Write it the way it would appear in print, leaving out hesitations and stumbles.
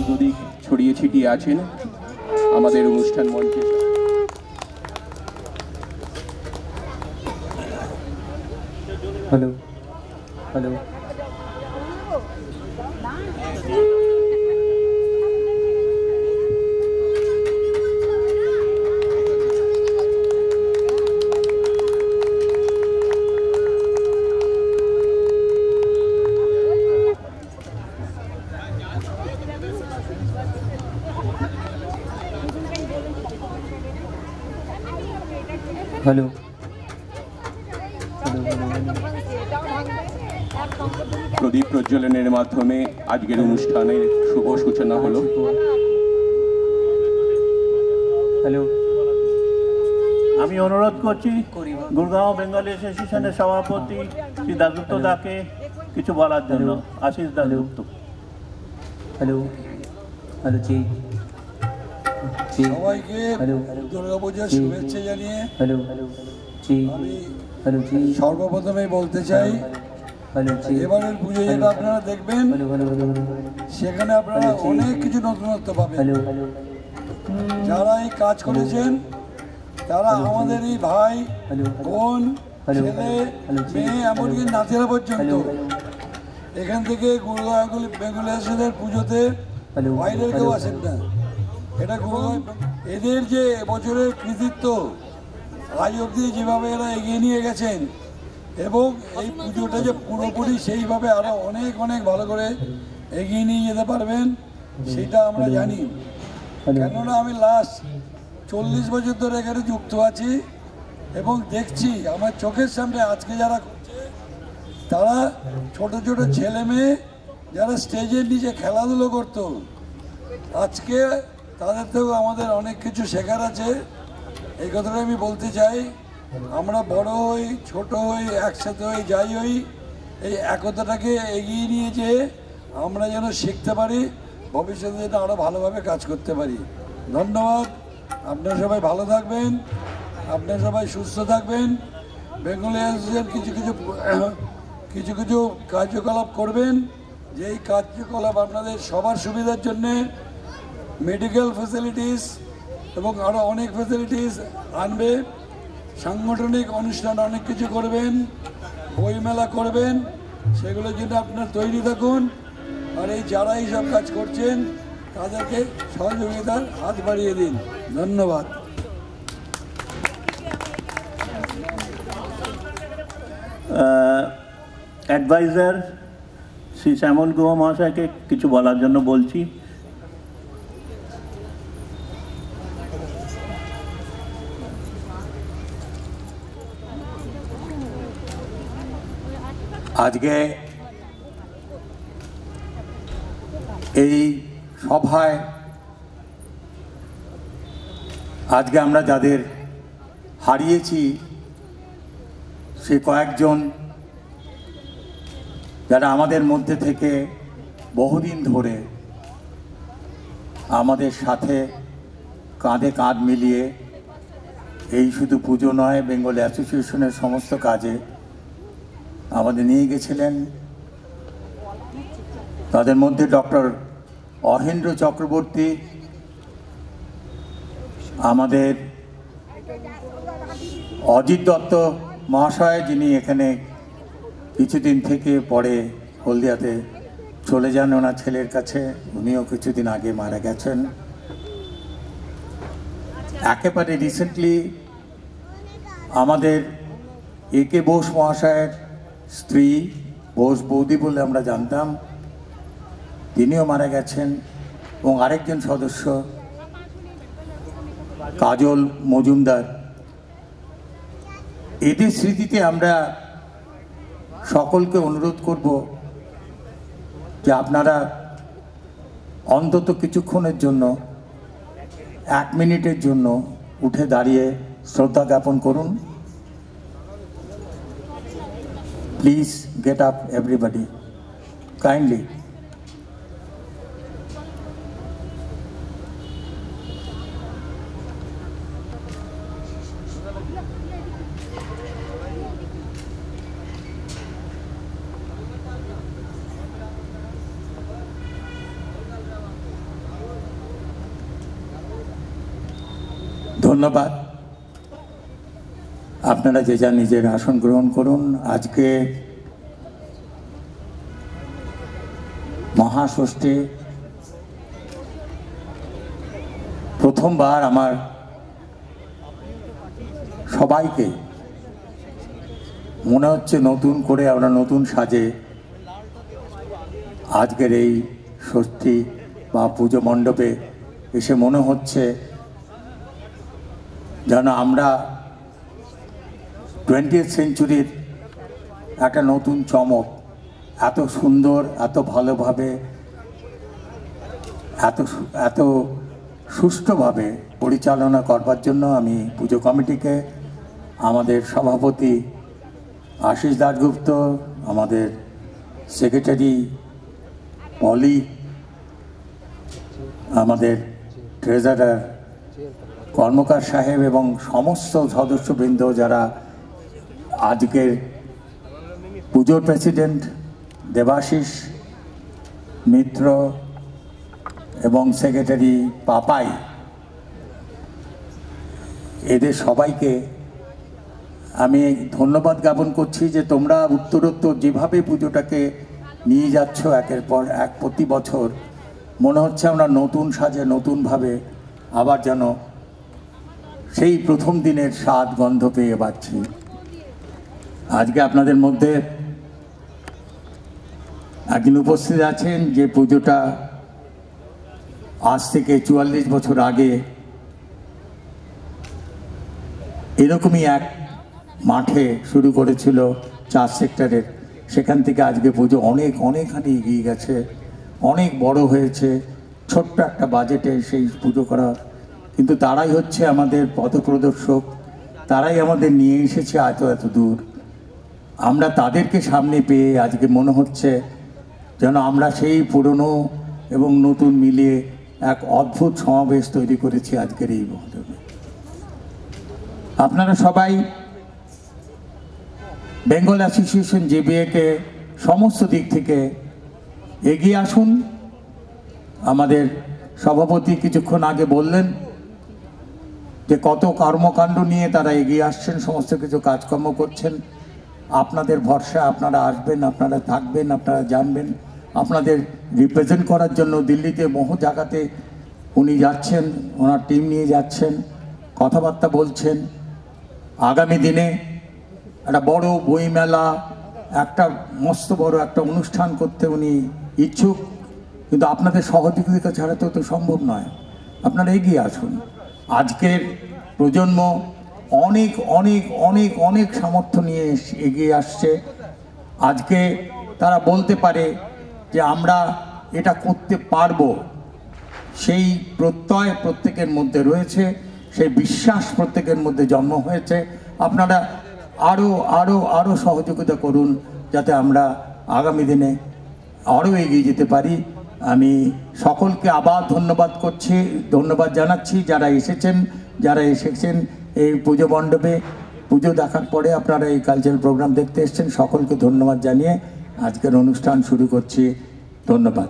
এদিক ওদিক ছড়িয়ে ছিটিয়ে আছেন আমাদের অনুষ্ঠান মঞ্চে। হ্যালো হ্যালো হ্যালো প্রদীপ প্রজ্বলনের মাধ্যমে আজকের অনুষ্ঠানের শুভ সূচনা হলো। হ্যালো আমি অনুরোধ করছি গুরগাঁও বেঙ্গলি অ্যাসোসিয়েশনের সভাপতি শ্রী দাসগুপ্ত দাকে কিছু বলার জন্য। আশিস দাসগুপ্ত। হ্যালো হ্যালো জি সবাইকে দুর্গাপূজার শুভেচ্ছা জানিয়ে হ্যালো হ্যালো জি আমি হ্যালো জি সর্বপ্রথমে বলতে চাই, হ্যালো জি এবারের পুজো যেটা আপনারা দেখবেন হ্যালো হ্যালো সেখানে আপনারা অনেক কিছু নতুনত্ব পাবেন। হ্যালো হ্যালো যারা এই কাজ করেছেন তারা আমাদের এই ভাই বোন ছেলে মেয়ে এমনকি নাতিরা পর্যন্ত এখান থেকে গুরুগাঁও বেঙ্গলি অ্যাসোসিয়েশনের পুজোতে বাইরের কেউ আসেন না। এটা গুরুগাঁও এদের যে এবছরের কৃতিত্ব আজ অবধি যেভাবে এরা এগিয়ে নিয়ে গেছেন এবং এই পুজোটা যে পুরোপুরি সেইভাবে আরও অনেক অনেক ভালো করে এগিয়ে নিয়ে যেতে পারবেন সেটা আমরা জানি। কেননা আমি লাস্ট 40 বছর ধরে এখানে যুক্ত আছি এবং দেখছি আমার চোখের সামনে আজকে যারা করছে তারা ছোট ছোট ছেলে মেয়ে যারা স্টেজের নিচে খেলাধুলো করতো, আজকে তাদের থেকেও আমাদের অনেক কিছু শেখার আছে। এই কথাটা আমি বলতে চাই, আমরা বড় হই ছোট হই একসাথে হই যাই হই, এই একতাটাকে এগিয়ে নিয়ে যেয়ে আমরা যেন শিখতে পারি, ভবিষ্যতে যেন আরও ভালোভাবে কাজ করতে পারি। ধন্যবাদ। আপনারা সবাই ভালো থাকবেন, আপনারা সবাই সুস্থ থাকবেন। বেঙ্গলি অ্যাসোসিয়েশন কিছু কিছু কার্যকলাপ করবেন, যেই কার্যকলাপ আপনাদের সবার সুবিধার জন্যে মেডিকেল ফ্যাসিলিটিস এবং আরও অনেক ফ্যাসিলিটিস আনবে। সাংগঠনিক অনুষ্ঠান অনেক কিছু করবেন, বইমেলা করবেন, সেগুলোর জন্য আপনার তৈরি থাকুন। আর এই যারা এইসব কাজ করছেন তাদেরকে সহযোগিতার হাত বাড়িয়ে দিন। ধন্যবাদ। অ্যাডভাইজার শ্রী শ্যামল গুহ মহাশয়কে কিছু বলার জন্য বলছি। আজকে এই সভায় আজকে আমরা যাদের হারিয়েছি সে কয়েকজন যারা আমাদের মধ্যে থেকে বহুদিন ধরে আমাদের সাথে কাঁধে কাঁধ মিলিয়ে এই শুধু পুজো নয় বেঙ্গলি অ্যাসোসিয়েশনের সমস্ত কাজে আমাদের নিয়ে গেছিলেন। তাদের মধ্যে ডক্টর অহেন্দ্র চক্রবর্তী, আমাদের অজিত দত্ত মহাশয়, যিনি এখানে কিছুদিন থেকে পরে হলদিয়াতে চলে যান ওনার ছেলের কাছে, উনিও কিছুদিন আগে মারা গেছেন। একেবারে রিসেন্টলি আমাদের একে বোস মহাশয়ের স্ত্রী, বোস বৌদি বলে আমরা জানতাম, তিনিও মারা গেছেন। এবং আরেকজন সদস্য কাজল মজুমদার। এদের স্মৃতিতে আমরা সকলকে অনুরোধ করব যে আপনারা অন্তত কিছুক্ষণের জন্য 1 মিনিটের জন্য উঠে দাঁড়িয়ে শ্রদ্ধা জ্ঞাপন করুন। Please get up everybody kindly. ধন্যবাদ। আপনারা যে যা নিজের আসন গ্রহণ করুন। আজকে মহাষষ্ঠী, প্রথমবার আমার সবাইকে মনে হচ্ছে নতুন করে আমরা নতুন সাজে আজকের এই ষষ্ঠী বা পুজো মণ্ডপে এসে মনে হচ্ছে যেন আমরা 20th সেঞ্চুরির একটা নতুন চমক, এত সুন্দর, এত ভালোভাবে, এত সুষ্ঠুভাবে পরিচালনা করবার জন্য আমি পুজো কমিটিকে, আমাদের সভাপতি আশিস দাশগুপ্ত, আমাদের সেক্রেটারি পলি, আমাদের ট্রেজারার কর্মকার সাহেব এবং সমস্ত সদস্যবৃন্দ যারা আজকের পুজোর প্রেসিডেন্ট দেবাশিস মিত্র এবং সেক্রেটারি পাপাই, এদের সবাইকে আমি ধন্যবাদ জ্ঞাপন করছি যে তোমরা উত্তরোত্তর যেভাবে পুজোটাকে নিয়ে যাচ্ছ একের পর এক, প্রতি বছর মনে হচ্ছে আমরা নতুন সাজে নতুনভাবে আবার যেন সেই প্রথম দিনের স্বাদ গন্ধ পেয়ে পাচ্ছি। আজকে আপনাদের মধ্যে একদিন উপস্থিত আছেন যে পুজোটা আজ থেকে 44 বছর আগে এরকমই এক মাঠে শুরু করেছিল 4 সেক্টরের। সেখান থেকে আজকে পুজো অনেকখানি এগিয়ে গেছে, অনেক বড় হয়েছে। ছোট্ট একটা বাজেটে সেই পুজো করা, কিন্তু তারাই হচ্ছে আমাদের পথপ্রদর্শক, তারাই আমাদের নিয়ে এসেছে এত দূর। আমরা তাদেরকে সামনে পেয়ে আজকে মনে হচ্ছে যেন আমরা সেই পুরনো এবং নতুন মিলিয়ে এক অদ্ভুত সমাবেশ তৈরি করেছি আজকের এই মহোৎসবে। আপনারা সবাই বেঙ্গল অ্যাসোসিয়েশন জেবিএকে সমস্ত দিক থেকে এগিয়ে আসুন। আমাদের সভাপতি কিছুক্ষণ আগে বললেন যে কত কর্মকাণ্ড নিয়ে তারা এগিয়ে আসছেন, সমস্ত কিছু কাজকর্ম করছেন। আপনাদের ভরসা, আপনারা আসবেন, আপনারা থাকবেন, আপনারা জানবেন। আপনাদের রিপ্রেজেন্ট করার জন্য দিল্লিতে বহু জায়গাতে উনি যাচ্ছেন, ওনার টিম নিয়ে যাচ্ছেন, কথাবার্তা বলছেন। আগামী দিনে একটা বড় বইমেলা, একটা মস্ত বড় একটা অনুষ্ঠান করতে উনি ইচ্ছুক, কিন্তু আপনাদের সহযোগিতা ছাড়া তো সম্ভব নয়। আপনারা এগিয়ে আসুন। আজকের প্রজন্ম অনেক অনেক অনেক অনেক সামর্থ্য নিয়ে এগিয়ে আসছে। আজকে তারা বলতে পারে যে আমরা এটা করতে পারবো, সেই প্রত্যয় প্রত্যেকের মধ্যে রয়েছে, সেই বিশ্বাস প্রত্যেকের মধ্যে জন্ম হয়েছে। আপনারা আরও আরও আরও সহযোগিতা করুন যাতে আমরা আগামী দিনে আরও এগিয়ে যেতে পারি। আমি সকলকে আবার ধন্যবাদ জানাচ্ছি যারা এসেছেন এই পুজো মণ্ডপে পুজো দেখার পরে আপনারা এই কালচারাল প্রোগ্রাম দেখতে এসেছেন। সকলকে ধন্যবাদ জানিয়ে আজকের অনুষ্ঠান শুরু করছি। ধন্যবাদ।